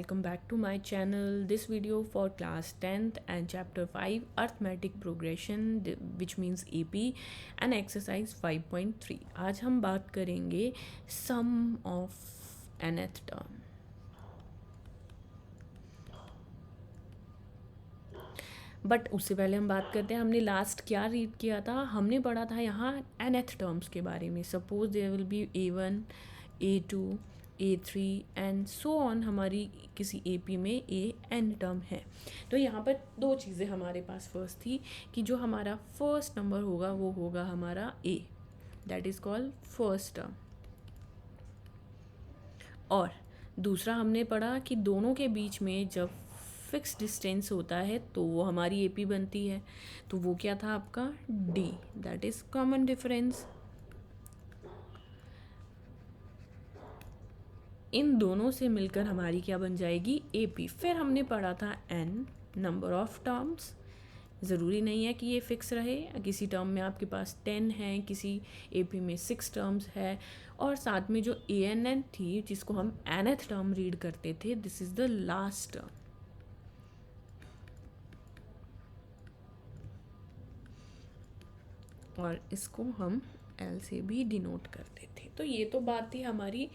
Welcome back to my channel. This video for class 10th and chapter 5 arithmetic progression which means AP and exercise 5.3. आज हम बात करेंगे sum of nth term. But उससे पहले हम बात करते हैं हमने लास्ट क्या रीड किया था. हमने पढ़ा था यहाँ nth टर्म्स के बारे में. Suppose there will be A1 A2 A3 and so on. हमारी किसी AP में AN टर्म है. तो यहाँ पर दो चीज़ें हमारे पास फर्स्ट थी कि जो हमारा फर्स्ट नंबर होगा वो होगा हमारा A, that is called first term. और दूसरा हमने पढ़ा कि दोनों के बीच में जब फिक्स डिस्टेंस होता है तो वो हमारी AP बनती है. तो वो क्या था आपका D, that is common difference. इन दोनों से मिलकर हमारी क्या बन जाएगी AP. फिर हमने पढ़ा था N, नंबर ऑफ टर्म्स. ज़रूरी नहीं है कि ये फिक्स रहे. किसी टर्म में आपके पास 10 है, किसी AP में 6 टर्म्स है. और साथ में जो ANN थी जिसको हम nth टर्म रीड करते थे, this is the last term. और इसको हम L से भी डिनोट करते थे. तो ये तो बात थी हमारी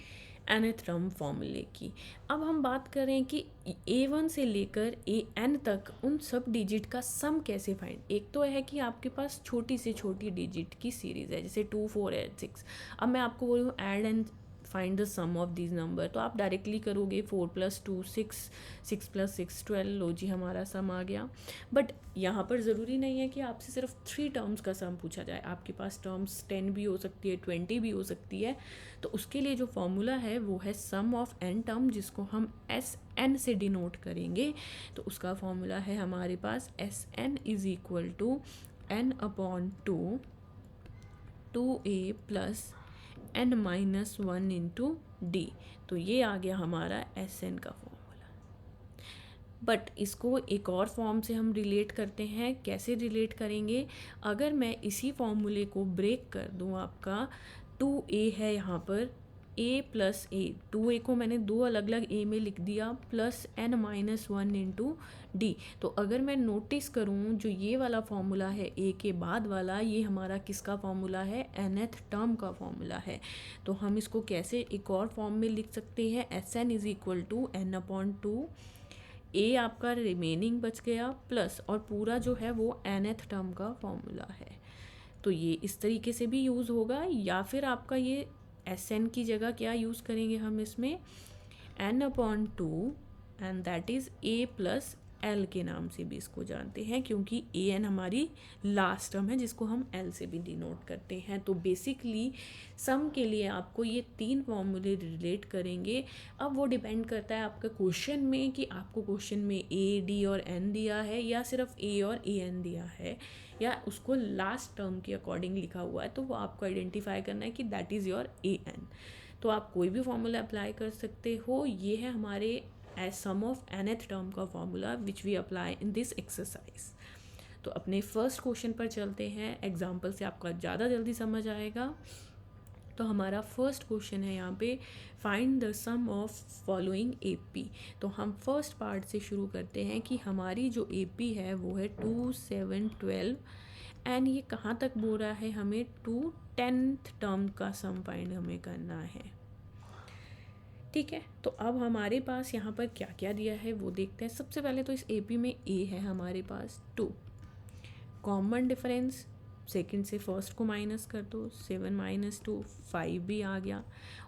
nth टर्म फॉर्मूले की. अब हम बात करें कि A1 से लेकर AN तक उन सब डिजिट का सम कैसे फाइंड. एक तो है कि आपके पास छोटी से छोटी डिजिट की सीरीज़ है, जैसे 2 4 8 6. अब मैं आपको बोलूँ add and find the sum of this number, तो आप डायरेक्टली करोगे 4 + 2 6, 6 + 6 12. लो जी, हमारा सम आ गया. बट यहाँ पर ज़रूरी नहीं है कि आपसे सिर्फ 3 टर्म्स का सम पूछा जाए. आपके पास टर्म्स 10 भी हो सकती है, 20 भी हो सकती है. तो उसके लिए जो फॉर्मूला है वो है सम ऑफ n टर्म, जिसको हम SN से डिनोट करेंगे. तो उसका फॉर्मूला है हमारे पास SN = n/2 2a + n-1 × D. तो ये आ गया हमारा SN का फॉर्मूला. बट इसको एक और फॉर्म से हम रिलेट करते हैं. कैसे रिलेट करेंगे? अगर मैं इसी फॉर्मूले को ब्रेक कर दूँ, आपका 2a है यहाँ पर, a + a, 2a को मैंने दो अलग अलग a में लिख दिया, प्लस n-1 × D. तो अगर मैं नोटिस करूँ, जो ये वाला फॉर्मूला है a के बाद वाला, ये हमारा किसका फॉर्मूला है? nth टर्म का फॉर्मूला है. तो हम इसको कैसे एक और फॉर्म में लिख सकते हैं? SN = n/2. a आपका रिमेनिंग बच गया, प्लस और पूरा जो है वो nth टर्म का फॉर्मूला है. तो ये इस तरीके से भी यूज़ होगा. या फिर आपका ये SN की जगह क्या यूज़ करेंगे हम इसमें? n/2 and that is a + L के नाम से भी इसको जानते हैं, क्योंकि AN हमारी लास्ट टर्म है जिसको हम L से भी डिनोट करते हैं. तो बेसिकली सम के लिए आपको ये 3 फॉर्मूले रिलेट करेंगे. अब वो डिपेंड करता है आपका क्वेश्चन में कि आपको क्वेश्चन में A, D और N दिया है, या सिर्फ A और AN दिया है, या उसको लास्ट टर्म के अकॉर्डिंग लिखा हुआ है. तो वो आपको आइडेंटिफाई करना है कि दैट इज़ योर AN. तो आप कोई भी फॉर्मूला अप्लाई कर सकते हो. ये है हमारे as sum of nth term का formula which we apply in this exercise. तो अपने फर्स्ट क्वेश्चन पर चलते हैं. एग्जाम्पल से आपका ज़्यादा जल्दी समझ आएगा. तो हमारा फर्स्ट क्वेश्चन है यहाँ पे, find the sum of following AP. तो हम फर्स्ट पार्ट से शुरू करते हैं कि हमारी जो AP है वो है 2 7 12. एंड ये कहाँ तक बोल रहा है? हमें 10th टर्म का सम फाइंड हमें करना है. ठीक है. तो अब हमारे पास यहाँ पर क्या क्या दिया है वो देखते हैं. सबसे पहले तो इस AP में A है हमारे पास 2. कॉमन डिफरेंस, सेकंड से फर्स्ट को माइनस कर दो, 7 - 2 5 भी आ गया.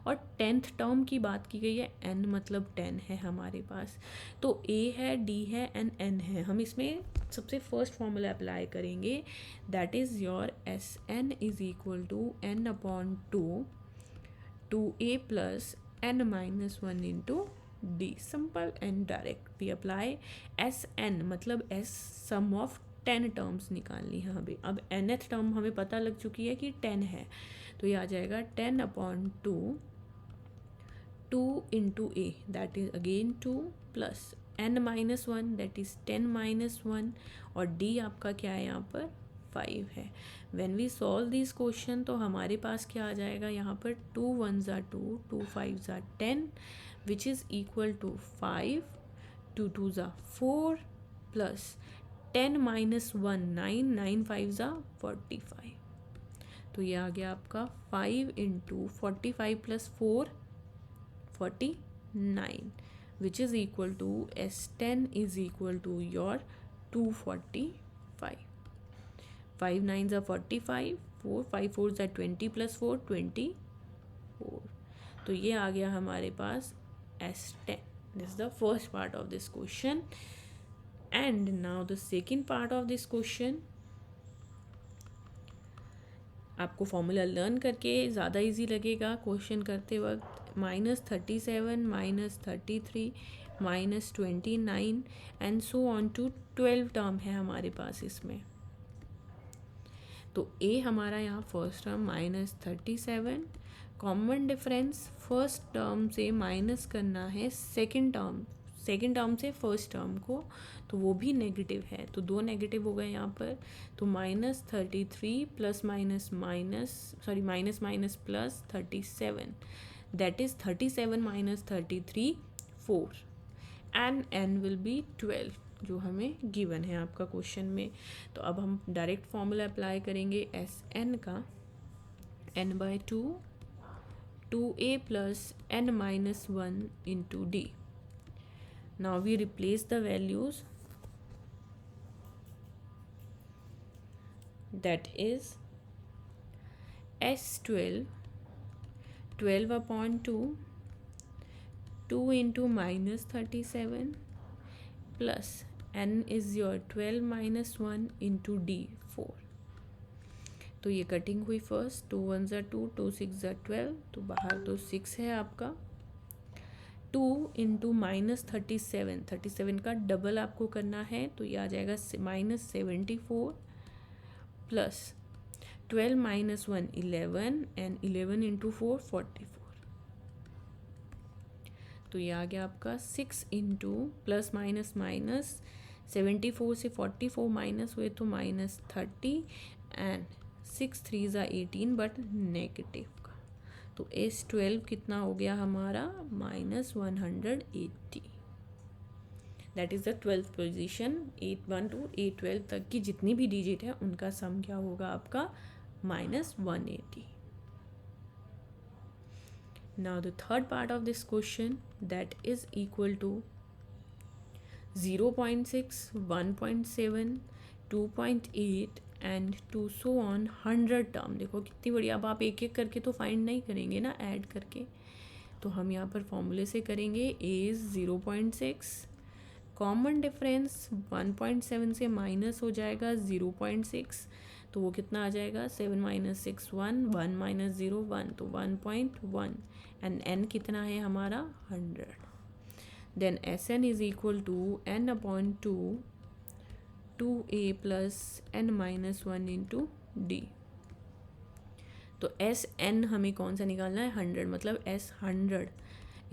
और 10th टर्म की बात की गई है, n मतलब 10 है हमारे पास. तो A है, D है एंड N है. हम इसमें सबसे फर्स्ट फॉर्मूला अप्लाई करेंगे, that is your SN = n/2 2a + n-1 × D. Simple and direct. We apply SN मतलब S, सम ऑफ 10 टर्म्स निकालनी है हमें. अब nth टर्म हमें पता लग चुकी है कि 10 है, तो ये आ जाएगा 10/2 2 × A, that is again 2, plus n-1 that is 10 - 1, और D आपका क्या है यहाँ पर? 5 है. When we solve this question तो हमारे पास क्या आ जाएगा यहाँ पर? 2 1 = 2, 2 5 = 10. which is equal to 5, 2 2s are 4 plus 10 minus 1 9, 9 5s are 45. तो ये आ गया आपका 5 into 45 plus 4 49, which is equal to S10 is equal to your 245. 5 9s are 45, 4 5 4s are 20 plus 4 24. तो ये आ गया हमारे पास S10. This is the first part of this question. And now the second part of this question. आपको formula learn करके ज़्यादा easy लगेगा question करते वक्त. -37 -33 -29 and so on to 12 term है हमारे पास इसमें. तो ए हमारा यहाँ first term -37. Common difference first term से माइनस करना है सेकंड टर्म से फर्स्ट टर्म को, तो वो भी नेगेटिव है. तो दो नेगेटिव हो गए यहाँ पर. तो -33 plus minus plus 37, that is 37 minus 33 4 and n will be 12 जो हमें गिवन है आपका क्वेश्चन में. तो अब हम डायरेक्ट फॉर्मूला अप्लाई करेंगे Sn का. n/2 2a plus n minus 1 into d. Now we replace the values. That is S12 12 upon 2 2 into -37 plus n is your 12 minus 1 into d 4. तो ये कटिंग हुई first. 2 1s are 2, 2 6s are 12. तो बाहर तो 6 है आपका. 2 into -37 का double आपको करना है. तो ये आ जाएगा -74 प्लस 12 minus 1 11 एंड 11 इंटू 4 44. तो ये आ गया आपका 6 इंटू प्लस माइनस 74 से 44 माइनस हुए तो -30 and 6 3s are 18 but negative का. तो S12 कितना हो गया हमारा -180. That is the 12th position. 8 1 to 8 12 तक की जितनी भी डिजिट है उनका सम क्या होगा आपका -180. Now the third part of this question that is equal to 0.6 1.7 2.8 and to so on 100 term. देखो कितनी बढ़िया. अब आप एक एक करके तो फाइंड नहीं करेंगे ना, ऐड करके. तो हम यहाँ पर फॉर्मूले से करेंगे. a इज़ 0.6, कॉमन डिफरेंस 1.7 से माइनस हो जाएगा 0.6. तो वो कितना आ जाएगा 7 - 6 1 1 - 0 1, तो 1.1 एंड n कितना है हमारा 100. Then Sn is equal to n upon 2 2a plus n minus 1 into D. तो Sn हमें कौन सा निकालना है 100. मतलब S100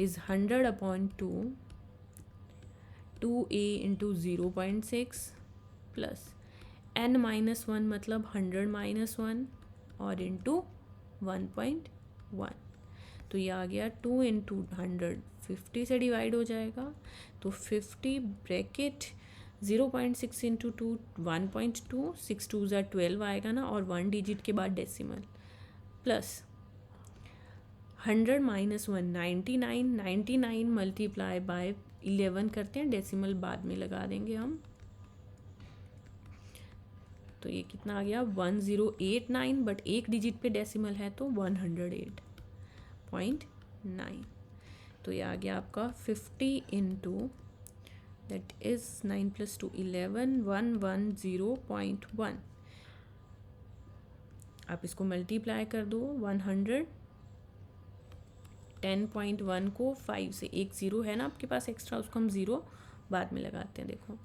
is 100 upon 2a into 0.6 plus n minus 1 मतलब 100 माइनस 1 और इंटू 1.1. तो ये आ गया 2 इंटू 100 50 से डिवाइड हो जाएगा. तो 50 ब्रैकेट 0.6 इंटू 2 1.2 6 2s are 12 आएगा ना, और 1 डिजिट के बाद decimal plus 100 minus 1 99 multiply by 11 करते हैं. डेसिमल बाद में लगा देंगे हम. तो ये कितना आ गया 1089, बट एक डिजिट पे डेसिमल है तो 108.9. तो ये आ गया आपका 50 इंटू दैट इज़ 9 + 2 11 110.1. आप इसको मल्टीप्लाई कर दो. 110.1 को 5 से, एक ज़ीरो है ना आपके पास एक्स्ट्रा, उसको हम ज़ीरो बाद में लगाते हैं. देखो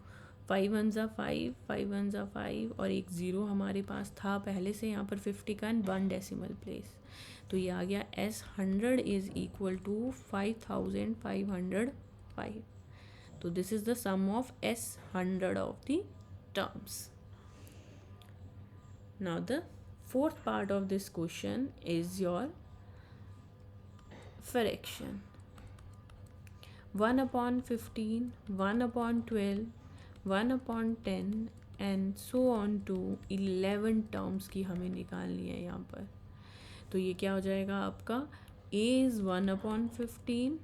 5 1s are 5 5 1s are 5 और एक ज़ीरो हमारे पास था पहले से यहाँ पर 50 का एंड 1 डेसिमल प्लेस. तो ये आ गया S100 इज़ इक्वल टू 5505. तो this is the sum of S100 of the terms. Now the fourth part of this question is your fraction. 1/15, 1/12, 1/10 and so on to 11 terms की हमें निकालनी है यहाँ पर। तो ये क्या हो जाएगा आपका, a is 1/15,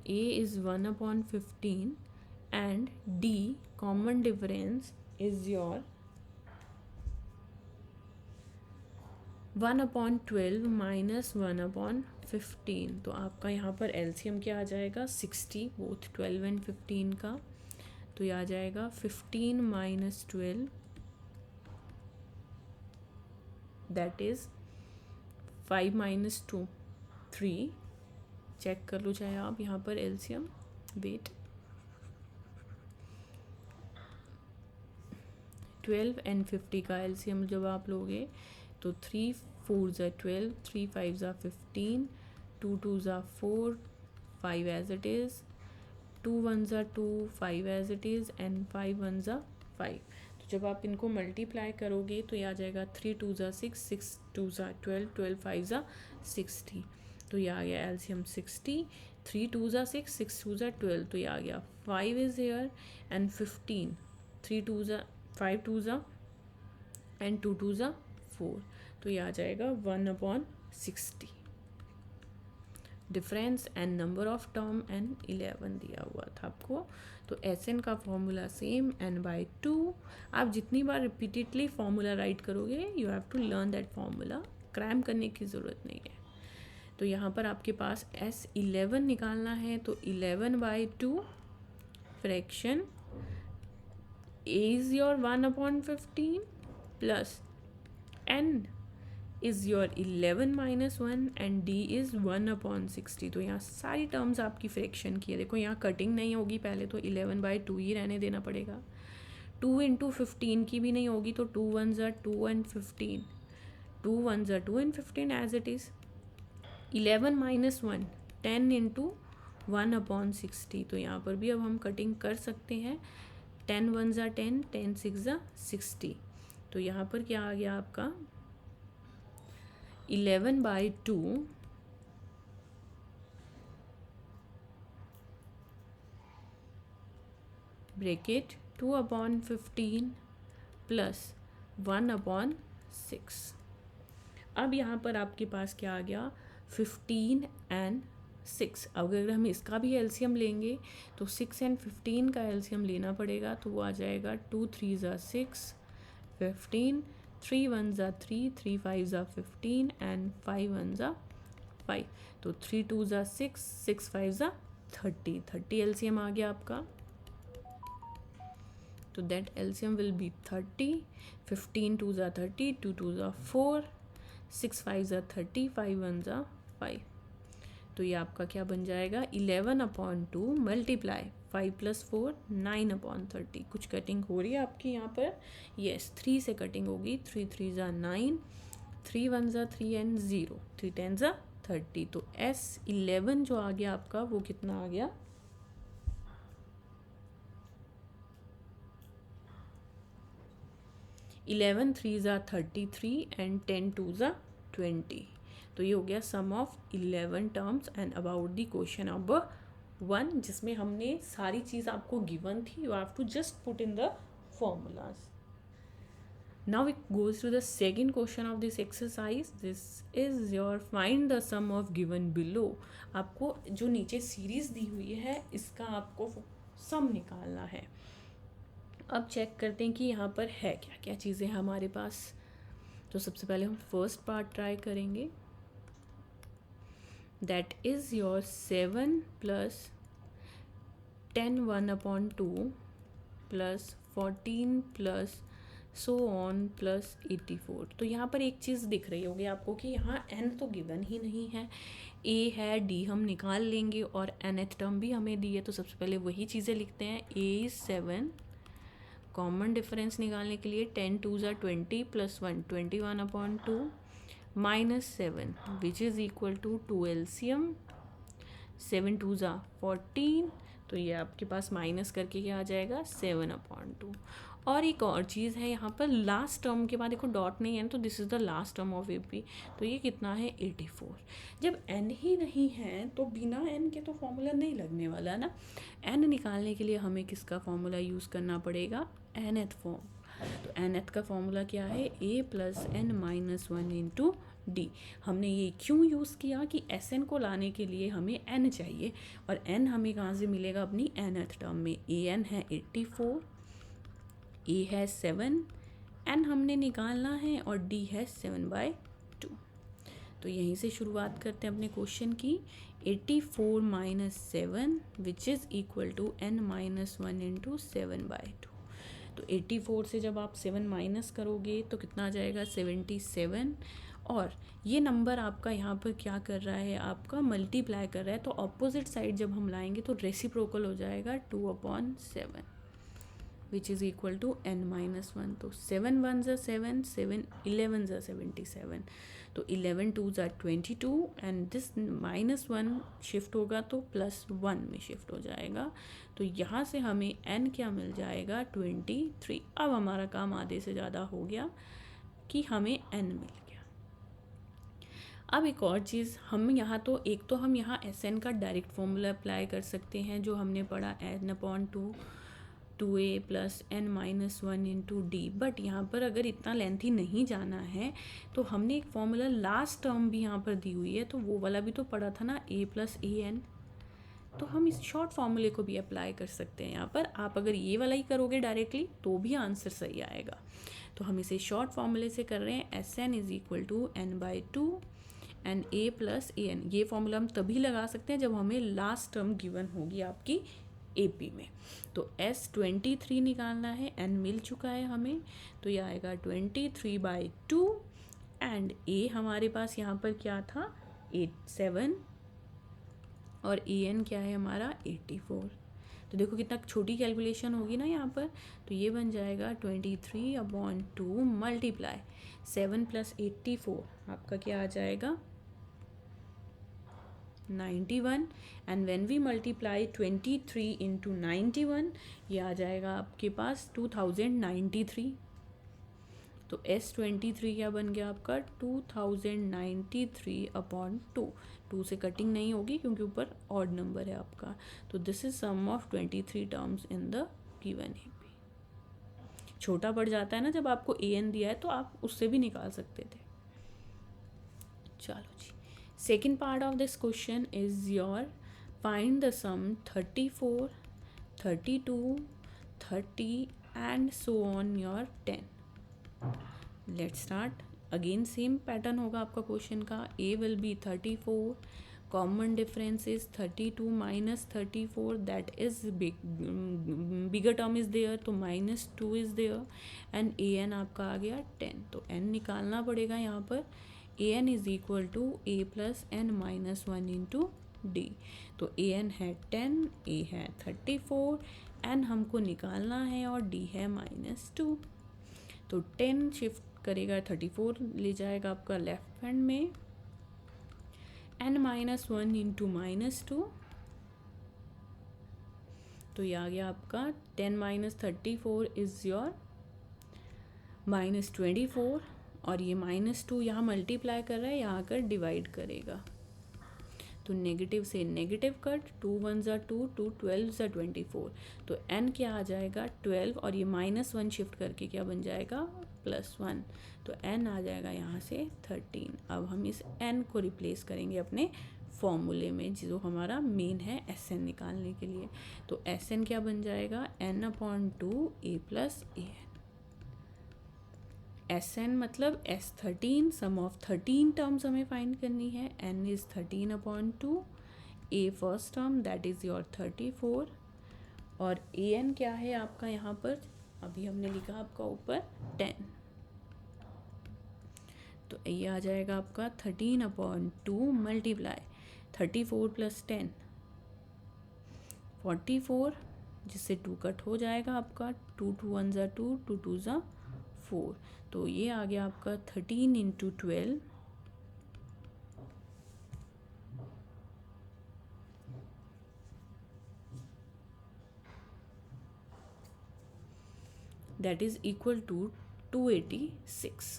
a is 1/15 and d common difference is your 1/12 minus 1/15। तो आपका यहाँ पर एलसीएम क्या आ जाएगा 60, बोथ 12 एंड 15 का। तो ये आ जाएगा 15 minus 12 that is 5 minus 2 3। Check कर लो चाहे आप यहाँ पर एलसीएम, वेट 12 एंड 50 का एलसीएम जब आप लोगे तो 3 4 ज़ा 12, 3 5 ज़ा 15, 2 2 ज़ा 4, 5 एज इट इज़, 2 1 ज़ा 2, 5 एज इट इज़ एंड 5 1 ज़ा 5। तो जब आप इनको मल्टीप्लाई करोगे तो ये आ जाएगा 3 2 ज़ा 6, 6 2 ज़ा 12, 12 5 ज़ा 60। तो ये आ गया एलसीएम 60, 3 2 ज़ा 6, 6 2 ज़ा 12, तो ये आ गया 5 इज़ हेयर एंड 15, 3 2 ज़ा 5 2 ज़ा एंड 2 2 ज़ा 4। तो ये आ जाएगा 1/60। Difference and number of term and 11 दिया हुआ था आपको। तो SN का फॉर्मूला सेम n/2। आप जितनी बार रिपीटेडली फॉर्मूला राइट करोगे you have to learn that formula, cram करने की ज़रूरत नहीं है। तो यहाँ पर आपके पास S11 निकालना है, तो 11/2 fraction a is your 1/15 plus n is your 11 minus 1 and d is 1/60। तो यहाँ सारी टर्म्स आपकी फ्रैक्शन की है। देखो यहाँ कटिंग नहीं होगी, पहले तो 11/2 ही रहने देना पड़ेगा। 2 × 15 की भी नहीं होगी, तो 2 1 ज़ा 2 एंड 15, 2 1 ज़ा 2 and 15 as it is. 11 minus 1 10 × 1/60। तो यहाँ पर भी अब हम कटिंग कर सकते हैं। 10 1 ज़ा 10, 10 6 ज़ा 60। तो यहाँ पर क्या आ गया आपका 11/2 ब्रैकेट 2/15 प्लस 1/6। अब यहाँ पर आपके पास क्या आ गया 15 एंड 6। अगर हम इसका भी एलसीएम लेंगे तो 6 एंड 15 का एलसीएम लेना पड़ेगा, तो वो आ जाएगा 2 3 ज़ा 6 15, 3 1 ज़ा 3, 3 5 ज़ा 15 एंड 5 1 ज़ा 5। तो 3 2 ज़ा 6, 6 5 ज़ा 30, 30 एलसीएम आ गया आपका। तो दैट एलसीएम विल बी 30। 15 2 ज़ा 30, 2 2 ज़ा 4, 6 5 ज़ा 30, 5 1 ज़ा 5। तो ये आपका क्या बन जाएगा 11/2 मल्टीप्लाई 5 + 4 9/30। कुछ कटिंग हो रही है आपकी यहाँ पर, यस 3 से कटिंग होगी। 3 3 ज़ा 9, 3 1 ज़ा 3 एंड 0, 3 10 ज़ा 30। तो S11 जो आ गया आपका वो कितना आ गया 11 3 ज़ा 33 एंड 10 2 ज़ा 20। तो ये हो गया sum of 11 terms and about the question number 1, जिसमें हमने सारी चीज़ आपको गिवन थी। You have to just put in the formulas. Now it goes to the second question of this exercise. This is your find the sum of given below। आपको जो नीचे series दी हुई है इसका आपको सम निकालना है। अब चेक करते हैं कि यहाँ पर है क्या क्या चीज़ें हमारे पास। तो सबसे पहले हम फर्स्ट पार्ट ट्राई करेंगे। That is your 7 + 10 1/2 plus 14 plus so on plus 84। तो यहाँ पर एक चीज़ दिख रही होगी आपको कि यहाँ n तो गिवन ही नहीं है, a है, d हम निकाल लेंगे और nth टर्म भी हमें दी है। तो सबसे पहले वही चीज़ें लिखते हैं। a is 7, कॉमन डिफरेंस निकालने के लिए 10 2 ज़ा 20 plus 1 21/2 minus 7 which is equal to 2 LCM 7 2 ज़ा 14। तो ये आपके पास माइनस करके क्या आ जाएगा 7/2। और एक और चीज़ है यहाँ पर, लास्ट टर्म के बाद देखो डॉट नहीं है तो this is the last term of AP, तो ये कितना है 84। जब n ही नहीं है तो बिना n के तो फॉर्मूला नहीं लगने वाला ना। n निकालने के लिए हमें किसका फॉर्मूला यूज़ करना पड़ेगा, nth फॉर्म। तो nth का फॉर्मूला क्या है, a plus n minus 1 into D. हमने ये क्यों यूज़ किया कि Sn को लाने के लिए हमें n चाहिए, और n हमें कहाँ से मिलेगा, अपनी nth टर्म में। an है 84, a है 7, n हमने निकालना है, और d है 7/2। तो यहीं से शुरुआत करते हैं अपने क्वेश्चन की। 84 minus 7 which is equal to n minus 1 into 7/2। तो 84 से जब आप 7 माइनस करोगे तो कितना आ जाएगा, 77। और ये नंबर आपका यहाँ पर क्या कर रहा है, आपका मल्टीप्लाई कर रहा है, तो ऑपोजिट साइड जब हम लाएंगे तो रेसिप्रोकल हो जाएगा 2/7 which is equal to n minus 1। तो 7 1 ज़ा 7, 7 11 ज़ा 77, तो 11 2 ज़ा 22, एंड दिस -1 शिफ्ट होगा तो +1 में शिफ्ट हो जाएगा। तो यहाँ से हमें n क्या मिल जाएगा, 23। अब हमारा काम आधे से ज़्यादा हो गया कि हमें n मिल गया। अब एक और चीज़, हम यहाँ तो एक तो हम यहाँ Sn का डायरेक्ट फॉर्मूला अप्लाई कर सकते हैं जो हमने पढ़ा, n/2 2a plus n minus 1 into D. But यहाँ पर अगर इतना लेंथी नहीं जाना है तो हमने एक फॉर्मूला लास्ट टर्म भी यहाँ पर दी हुई है, तो वो वाला भी तो पढ़ा था ना, a प्लस an। तो हम इस शॉर्ट फॉर्मूले को भी अप्लाई कर सकते हैं यहाँ पर। आप अगर ये वाला ही करोगे डायरेक्टली तो भी आंसर सही आएगा। तो हम इसे शॉर्ट फॉर्मूले से कर रहे हैं, Sn is equal to n/2 and a plus an। ये फॉर्मूला हम तभी लगा सकते हैं जब हमें लास्ट टर्म गिवन होगी आपकी AP में। तो S23 निकालना है, n मिल चुका है हमें, तो ये आएगा 23/2, एंड a हमारे पास यहाँ पर क्या था, 7, और an क्या है हमारा 84। तो देखो कितना छोटी कैलकुलेशन होगी ना यहाँ पर। तो ये बन जाएगा 23/2 मल्टीप्लाई 7 प्लस 84, आपका क्या आ जाएगा 91, and when we multiply 23 into 91, ये आ जाएगा आपके पास 2093। तो S23 क्या बन गया आपका 2093/2। 2 से कटिंग नहीं होगी क्योंकि ऊपर ऑड नंबर है आपका। तो this is sum of 23 terms in the given AP। छोटा पड़ जाता है ना जब आपको an दिया है, तो आप उससे भी निकाल सकते थे। चलो जी, second part of this question is your find the sum 34, 32, 30 and so on your 10। Let's start. Again same pattern होगा आपका क्वेश्चन का। A will be 34, common difference is 32 minus 34, that is bigger term is there, तो -2 is there, and an आपका आ गया 10। तो n निकालना पड़ेगा यहाँ पर। an is equal to a plus n minus 1 into D. तो an है 10, a है 34, n हमको निकालना है, और d है -2। तो 10 शिफ्ट करेगा 34 ले जाएगा आपका लेफ्ट हैंड में, n माइनस 1 इंटू -2, तो ये आ गया आपका 10 माइनस 34 इज योर -24, और ये -2 यहाँ मल्टीप्लाई कर रहा है, यहाँ आकर डिवाइड करेगा। तो नेगेटिव से नेगेटिव कट, 2 1 ज़ा 2, 2 12 ज़ा 24, तो n क्या आ जाएगा 12, और ये -1 शिफ्ट करके क्या बन जाएगा +1, तो n आ जाएगा यहाँ से 13। अब हम इस n को रिप्लेस करेंगे अपने फॉर्मूले में जो हमारा मेन है Sn निकालने के लिए। तो Sn क्या बन जाएगा n/2 a plus an। Sn मतलब S13, सम ऑफ 13 टर्म्स हमें फाइंड करनी है। n is 13/2, a first term that is your 34, और an क्या है आपका यहाँ पर, अभी हमने लिखा आपका ऊपर 10, तो ये आ जाएगा आपका 13/2 मल्टीप्लाई 34 प्लस 10 44, जिससे 2 कट हो जाएगा आपका, 2 2 1 ज़ा 2, 2 2 ज़ा 4, तो ये आ गया आपका 13 into 12, that is equal to 286.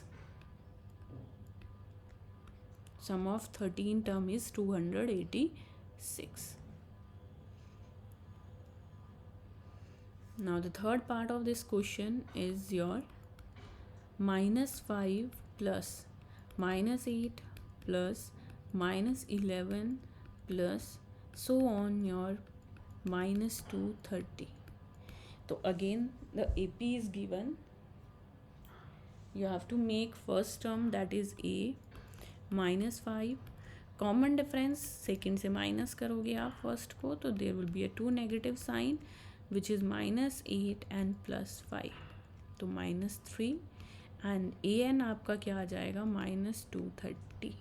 Sum of 13 term is 286. Now the third part of this question is your -5 plus -8 plus -11 plus so on your -230. So again the AP is given. You have to make first term, that is A, -5. Common difference second से minus करोगे आप first को, तो there will be a 2 negative sign which is -8 and +5, तो -3 and an आपका क्या आ जाएगा -230.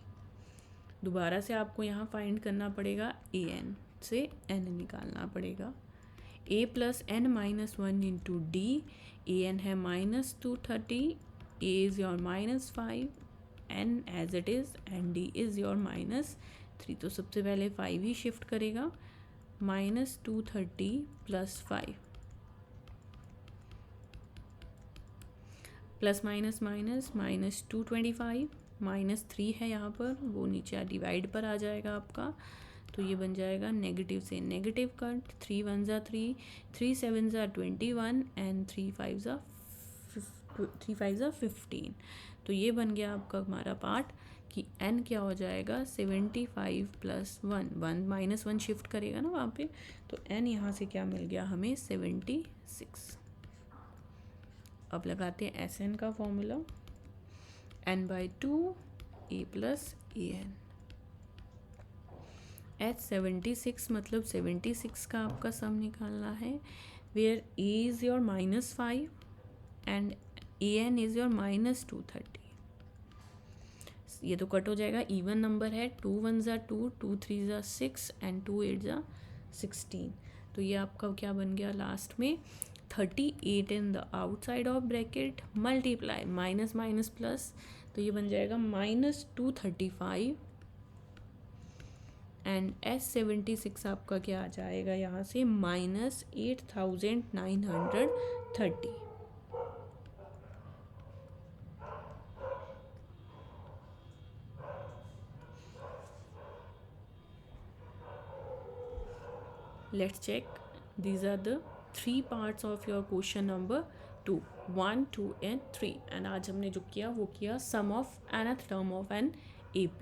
दोबारा से आपको यहाँ फाइंड करना पड़ेगा, an से n निकालना पड़ेगा. a + n-1 into D, an है -230, a is your -5, n as it is and d is your -3. तो सबसे पहले 5 ही शिफ्ट करेगा, -230 + 5 प्लस माइनस माइनस -225, -3 है यहाँ पर, वो नीचे डिवाइड पर आ जाएगा आपका, तो ये बन जाएगा नेगेटिव से नेगेटिव कट. 3 1 ज़ा 3, 3 7 ज़ा 21 एंड 3 5 ज़ा 15. तो ये बन गया आपका हमारा पार्ट कि n क्या हो जाएगा 75 + 1, 1 -1 शिफ्ट करेगा ना वहाँ पे, तो n यहाँ से क्या मिल गया हमें 76. अब लगाते हैं SN का formula, n/2 a + an. H 76 मतलब 76 का आपका सम निकालना है, where a is your -5 and an is your -230. ये तो कट हो जाएगा, इवन नंबर है, 2 1 ज़ा 2, 2 3 ज़ा 6 एंड 2 8 ज़ा 16. तो ये आपका क्या बन गया लास्ट में 38 in the outside of bracket multiply minus minus plus, तो ये बन जाएगा -235 एंड S76 आपका क्या आ जाएगा यहाँ से -8930. Let's check. These are the 3 parts of your question number 2, 1, 2 and 3. And आज हमने जो किया वो किया sum of nth term of an AP.